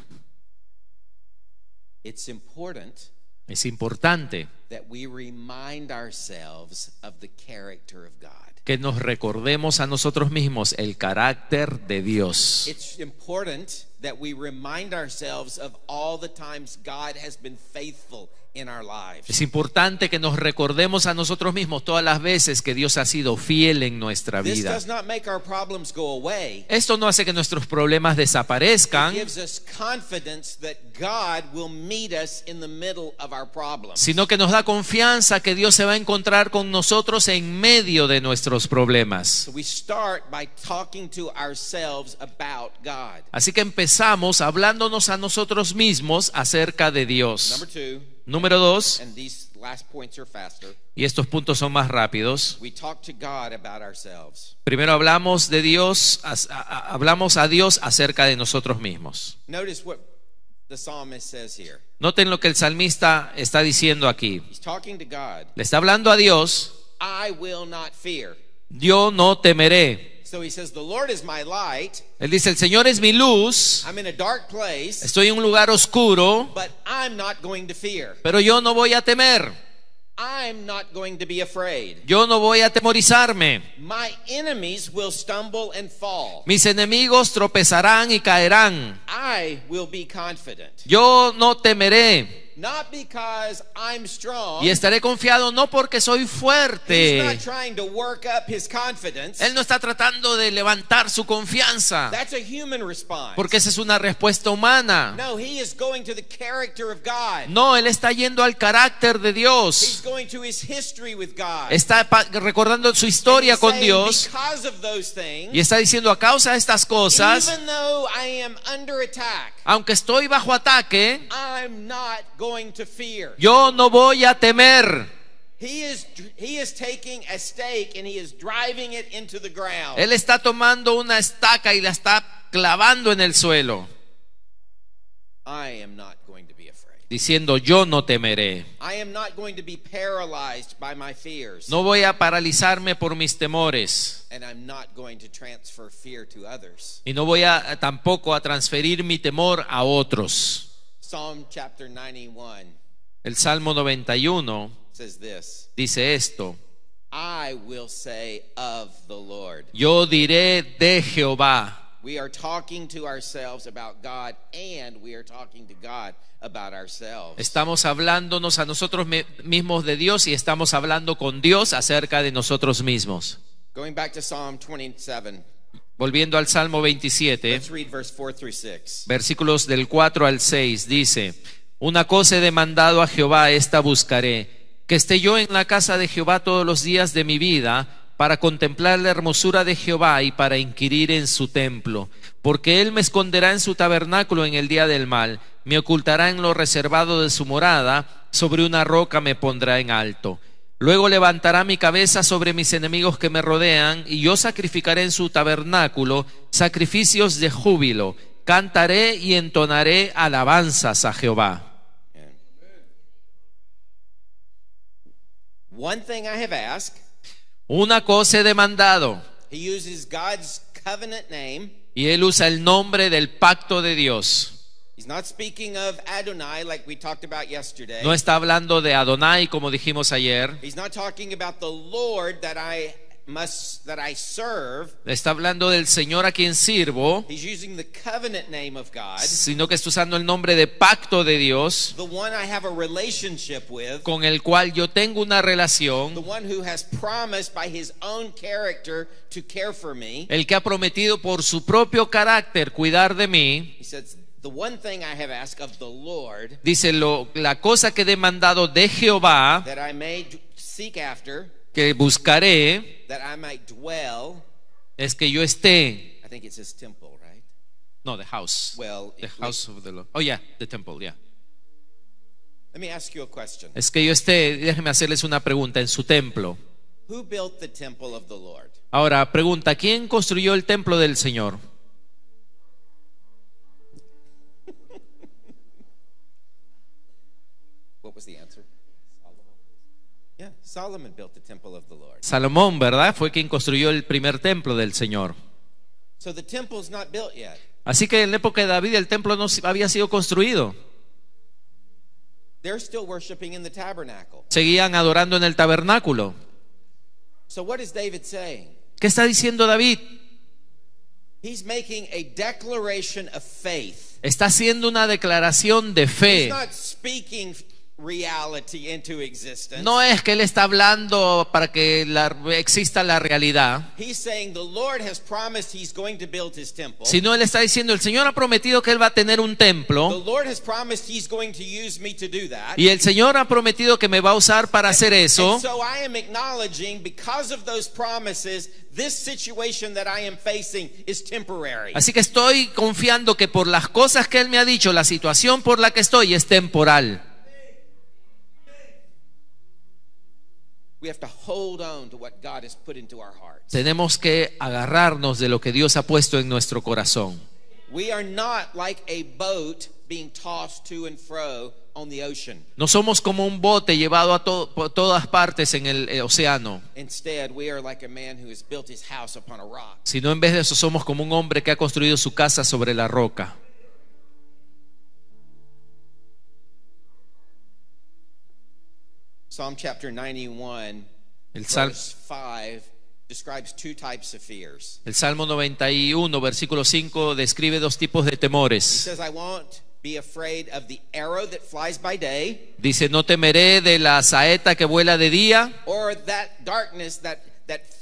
It's important
Es importante
that we remind ourselves of the character of God.
que nos recordemos a nosotros mismos el carácter de Dios.
It's important that we remind ourselves of all the times God has been faithful in our lives.
Es importante que nos recordemos a nosotros mismos todas las veces que Dios ha sido fiel en nuestra
This
vida.
does not make our problems go away.
Esto no hace que nuestros problemas
It
desaparezcan,
gives us confidence that God will meet us in the middle of our problems.
sino que nos da confianza que Dios se va a encontrar con nosotros en medio de nuestros problemas.
So we start by talking to ourselves about God.
Así que empezamos hablándonos a nosotros mismos acerca de Dios.
Number 2,
Número 2,
and these last points are faster.
y estos puntos son más rápidos.
We talk to God about ourselves.
Primero hablamos de Dios, hablamos a Dios acerca de nosotros mismos.
Notice what the psalmist says here.
Noten lo que el salmista está diciendo aquí.
He's talking to God.
Le está hablando a Dios.
I will not fear.
Yo no temeré.
So he says, the Lord is my light.
Él dice, el Señor es mi luz.
I'm in a dark place,
Estoy en un lugar oscuro,
but I'm not going to fear.
pero yo no voy a temer.
I'm not going to be afraid.
Yo no voy a atemorizarme.
My enemies will stumble and fall.
Mis enemigos tropezarán y caerán.
I will be confident.
Yo no temeré.
Not because I'm strong.
Y estaré confiado no porque soy
He's not
fuerte.
trying to work up his confidence.
Él no está tratando de levantar su confianza,
That's a human response.
porque esa es una respuesta humana.
No, he is going to the character of God.
No, él está yendo al carácter de
He's
Dios.
going to his history with God.
Está recordando su
And
historia
he's
con
saying,
Dios
because of those things,
y está diciendo, a causa de estas cosas,
even though I am under attack,
aunque estoy bajo ataque,
I'm not going to fear.
yo no voy a temer.
He is taking a stake and he is driving it into the ground.
Él está tomando una estaca y la está clavando en el suelo,
I am not going to be afraid.
diciendo, yo no temeré.
I am not going to be paralyzed by my fears.
No voy a paralizarme por mis temores.
And I'm not going to transfer fear to others.
Y no voy a tampoco a transferir mi temor a otros.
Psalm chapter 91
El Salmo 91
says this:
dice esto:
I will say of the Lord.
yo diré de Jehová.
We are talking to ourselves about God, and we are talking to God about ourselves.
Estamos hablándonos a nosotros mismos de Dios y estamos hablando con Dios acerca de nosotros mismos.
Going back to Psalm 27,
Volviendo al Salmo 27,
let's read verse 4 through 6.
versículos del 4 al 6, dice: una cosa he demandado a Jehová, esta buscaré, que esté yo en la casa de Jehová todos los días de mi vida, para contemplar la hermosura de Jehová y para inquirir en su templo. Porque él me esconderá en su tabernáculo en el día del mal, me ocultará en lo reservado de su morada, sobre una roca me pondrá en alto. Luego levantará mi cabeza sobre mis enemigos que me rodean, y yo sacrificaré en su tabernáculo sacrificios de júbilo. Cantaré y entonaré alabanzas a Jehová.
One thing I have asked.
Una cosa he demandado.
He uses God's covenant name.
Y él usa el nombre del pacto de Dios.
He's not speaking of Adonai like we talked about yesterday.
No está hablando de Adonai como dijimos ayer.
He's not talking about the Lord that I serve.
Está hablando del Señor a quien sirvo,
He's using the covenant name of God,
sino que está usando el nombre de pacto de Dios,
the one I have a relationship with,
con el cual yo tengo una
the
relación,
one who has promised by his own character to care for me.
el que ha prometido por su propio carácter cuidar de mí.
He says, the one thing I have asked of the Lord,
Dice, la cosa que he demandado de Jehová,
that I may seek after,
que buscaré,
that I might dwell.
es que yo esté.
I think it says temple, right?
No, the house.
Well,
The house of the Lord. Oh, yeah, the temple, yeah.
let me ask you a question.
Es que yo esté, déjenme hacerles una pregunta, en su templo.
Who built the temple of the Lord?
Ahora, pregunta, ¿quién construyó el templo del Señor?
What was the answer? Solomon. Yeah, Solomon built the temple of the Lord.
Salomón, ¿verdad? Fue quien construyó el primer templo del Señor.
So the temple's not built yet.
Así que en la época de David el templo no había sido construido.
They're still worshiping in the tabernacle.
Seguían adorando en el tabernáculo.
So what is David saying?
¿Qué está diciendo David?
He's making a declaration of faith.
Está haciendo una declaración de
He's
fe.
not speaking reality into existence.
No es que él está hablando para que exista la realidad,
He's saying the Lord has promised he's going to build his temple.
sino él está diciendo, el Señor ha prometido que él va a tener un
The
templo
Lord has promised he's going to use me to do that.
y el Señor ha prometido que me va a usar para hacer eso.
And so I am acknowledging, because of those promises, this situation that I am facing is temporary.
Así que estoy confiando que por las cosas que él me ha dicho, la situación por la que estoy es temporal.
We have to hold on to what God has put into our hearts.
Tenemos que agarrarnos de lo que Dios ha puesto en nuestro corazón.
We are not like a boat being tossed to and fro on the ocean.
No somos como un bote llevado a por todas partes en el océano,
Instead, we are like a man who has built his house upon a rock.
sino en vez de eso somos como un hombre que ha construido su casa sobre la roca.
Psalm chapter 91,
El
verse 5 describes two types of fears.
Salmo 91, versículo 5 describe dos tipos de
He
temores.
says, I won't be afraid of the arrow that flies by day,
Dice, no temeré de la saeta que vuela de día,
or that darkness, that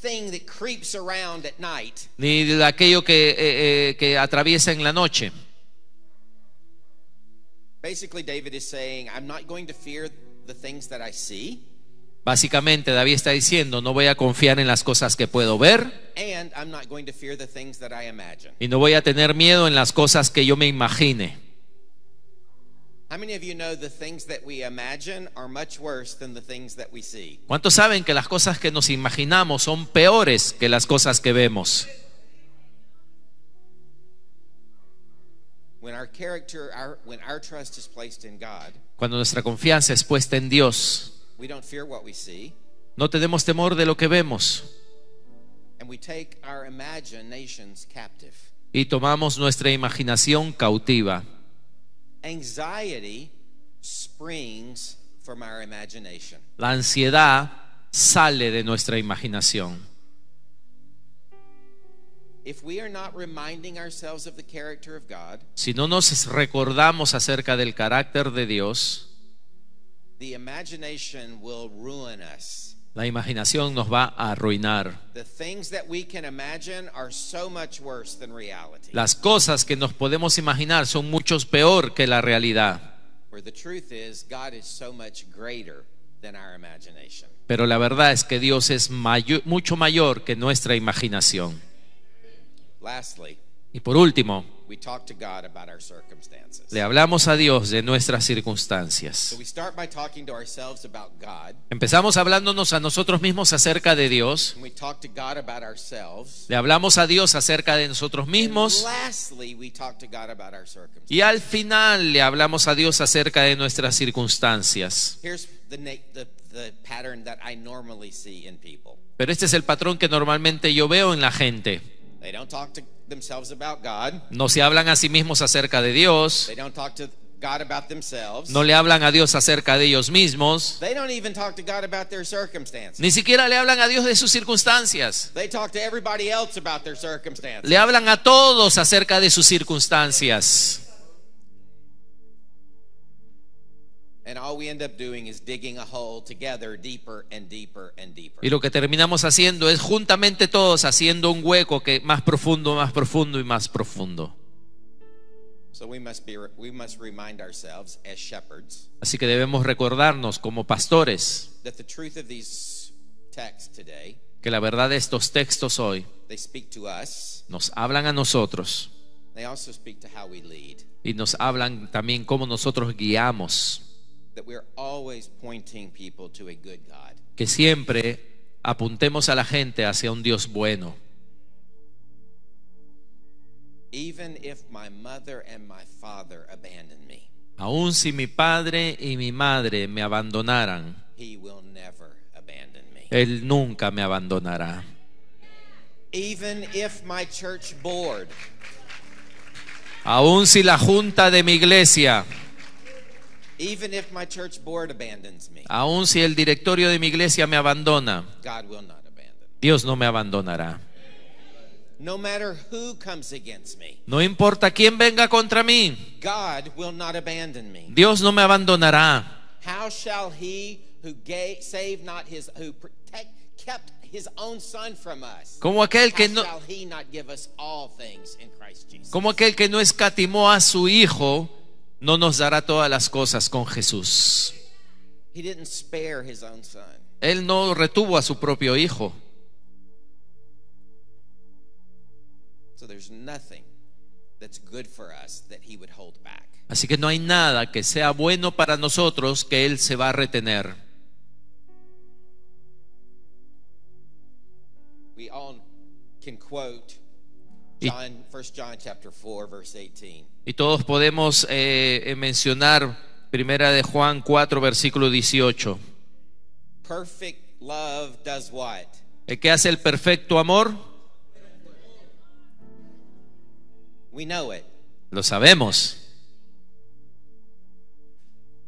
thing that creeps around at night.
ni de aquello que atraviesa en la noche.
Basically, David is saying, I'm not going to fear the things that I see,
Básicamente David está diciendo, no voy a confiar en las cosas que puedo ver
and I'm not going to fear the things that I imagine.
y no voy a tener miedo en las cosas que yo me imagine.
How many of you know the things that we imagine are much worse than the things that we see?
¿Cuántos saben que las cosas que nos imaginamos son peores que las cosas que vemos?
When our trust is placed in God,
Cuando nuestra confianza es puesta en Dios,
we don't fear what we see,
no tenemos temor de lo que vemos
and we take our imaginations captive.
y tomamos nuestra imaginación cautiva.
Anxiety springs from our imagination.
La ansiedad sale de nuestra imaginación.
If we are not reminding ourselves of the character of God,
Si no nos recordamos acerca del carácter de Dios,
the imagination will ruin us.
la imaginación nos va a arruinar.
The things that we can imagine are so much worse than reality.
Las cosas que nos podemos imaginar son mucho peor que la realidad.
Where the truth is, God is so much greater than our imagination.
Pero la verdad es que Dios es mucho mayor que nuestra imaginación.
Lastly,
Y por último,
we talk to God about our circumstances.
le hablamos a Dios de nuestras circunstancias.
So we start by talking to ourselves about God,
Empezamos hablándonos a nosotros mismos acerca de Dios.
and we talk to God about ourselves.
Le hablamos a Dios acerca de nosotros mismos.
Lastly, we talk to God about our circumstances.
Y al final le hablamos a Dios acerca de nuestras circunstancias.
Here's the pattern that I normally see in people.
Pero este es el patrón que normalmente yo veo en la gente.
They don't talk to themselves about God.
No se hablan a sí mismos acerca de Dios.
They don't talk to God about themselves.
No le hablan a Dios acerca de ellos mismos.
They don't even talk to God about their circumstances.
Ni siquiera le hablan a Dios de sus circunstancias.
They talk to everybody else about their circumstances.
Le hablan a todos acerca de sus circunstancias.
And all we end up doing is digging a hole together deeper and deeper and deeper.
Y lo que terminamos haciendo es juntamente todos haciendo un hueco que más profundo y más profundo.
So So we must remind ourselves as shepherds
Así que debemos recordarnos como pastores
that the truth of these texts today,
que la verdad de estos textos hoy
they speak to us.
nos hablan a nosotros
They also speak to how we lead.
y nos hablan también cómo nosotros guiamos,
That we're always pointing people to a good God.
que siempre apuntemos a la gente hacia un Dios bueno.
Even if my mother and my father abandon me,
Aun si mi padre y mi madre me abandonaran,
he will never abandon me.
Él nunca me abandonará.
Even if my church board,
Aun si la junta de mi iglesia,
even if my church board abandons me,
aun si el directorio de mi iglesia me abandona,
God will not abandon me.
Dios no me abandonará.
No matter who comes against me,
No importa quién venga contra mí,
God will not abandon me.
Dios no me abandonará.
How shall he who kept his own son from us?
Como aquel que
How
no,
shall he not give us all things in Christ Jesus?
como aquel que no escatimó a su hijo, no nos dará todas las cosas con Jesús.
He didn't spare his own son.
Él no retuvo a su propio hijo.
So there's nothing that's good for us that he would hold back.
Así que no hay nada que sea bueno para nosotros que Él se va a retener.
We all can quote John, 1 John chapter 4 verse 18.
Y todos podemos mencionar Primera de Juan 4 versículo 18.
Perfect love does what?
¿Qué hace el perfecto amor?
We know it.
Lo sabemos.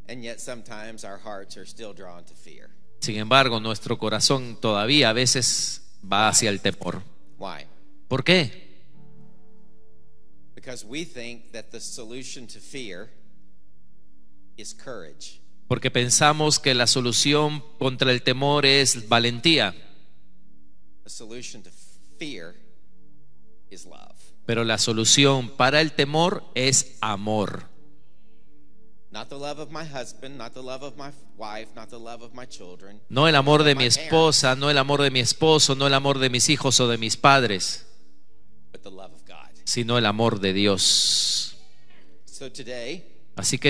And yet sometimes our hearts are still drawn to fear.
Sin embargo, nuestro corazón todavía a veces va hacia el temor.
Why?
¿Por qué?
Because we think that the solution to fear is courage.
Porque pensamos que la solución contra el temor es valentía,
The solution to fear is love.
pero la solución para el temor es amor.
Not the love of my husband, not the love of my wife, not the love of my children.
No el amor de
not
mi
my
esposa, no el amor de mi esposo, no el amor de mis hijos o de mis padres,
parents, but the love of God.
sino el amor de Dios.
So today,
Así que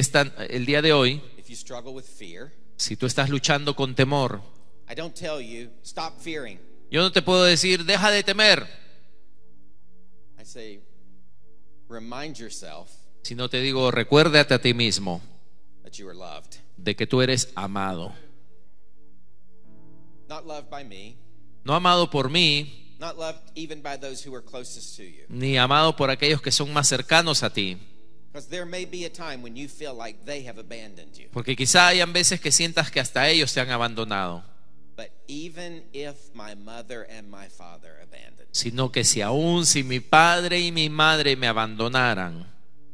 el día de hoy,
if you struggle with fear,
si tú estás luchando con temor,
I don't tell you stop fearing.
yo no te puedo decir deja de temer,
I say remind yourself
sino te digo recuérdate a ti mismo
that you are loved.
de que tú eres amado.
Not loved by me,
No amado por mí,
not loved even by those who are closest to you.
ni amado por aquellos que son más cercanos a ti.
Because there may be a time when you feel like they have abandoned you.
Porque quizá hayan veces que sientas que hasta ellos te han abandonado.
But even if my mother and my father abandon,
Sino que si mi padre y mi madre me abandonaran,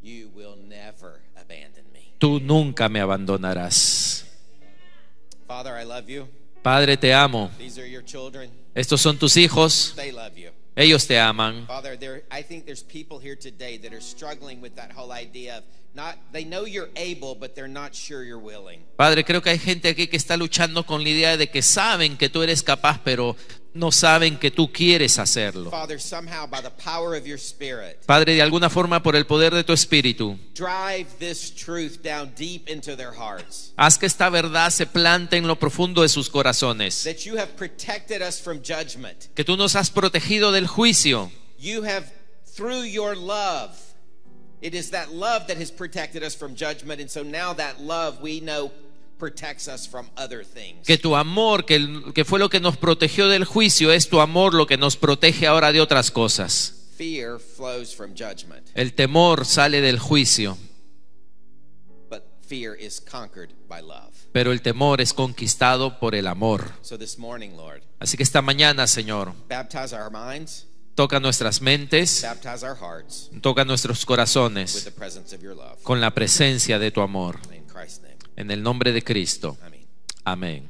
you will never abandon me.
tú nunca me abandonarás.
Father, I love you.
Padre, te amo.
These are your children.
Estos son tus hijos.
They love you.
Ellos te aman.
Father, I think there's people here today that are struggling with that whole idea of they know you're able, but they're not sure you're willing.
Padre, creo que hay gente aquí que está luchando con la idea de que saben que tú eres capaz, pero no saben que tú quieres hacerlo.
Father, somehow by the power of your Spirit,
Padre, de alguna forma por el poder de tu Espíritu,
drive this truth down deep into their hearts.
haz que esta verdad se plante en lo profundo de sus corazones.
That you have protected us from judgment.
Que tú nos has protegido del juicio.
You have, through your love, it is that love that has protected us from judgment, and so now that love we know protects us from other things.
Que tu amor, que fue lo que nos protegió del juicio, es tu amor lo que nos protege ahora de otras cosas.
Fear flows from judgment,
El temor sale del juicio,
but fear is conquered by love.
pero el temor es conquistado por el amor.
So this morning, Lord,
Así que esta mañana, Señor,
baptize our minds,
toca nuestras mentes,
baptize our hearts
toca nuestros
with
corazones
the presence of your love.
con la presencia de tu amor.
In Christ's name,
En el nombre de Cristo.
amen.
Amén.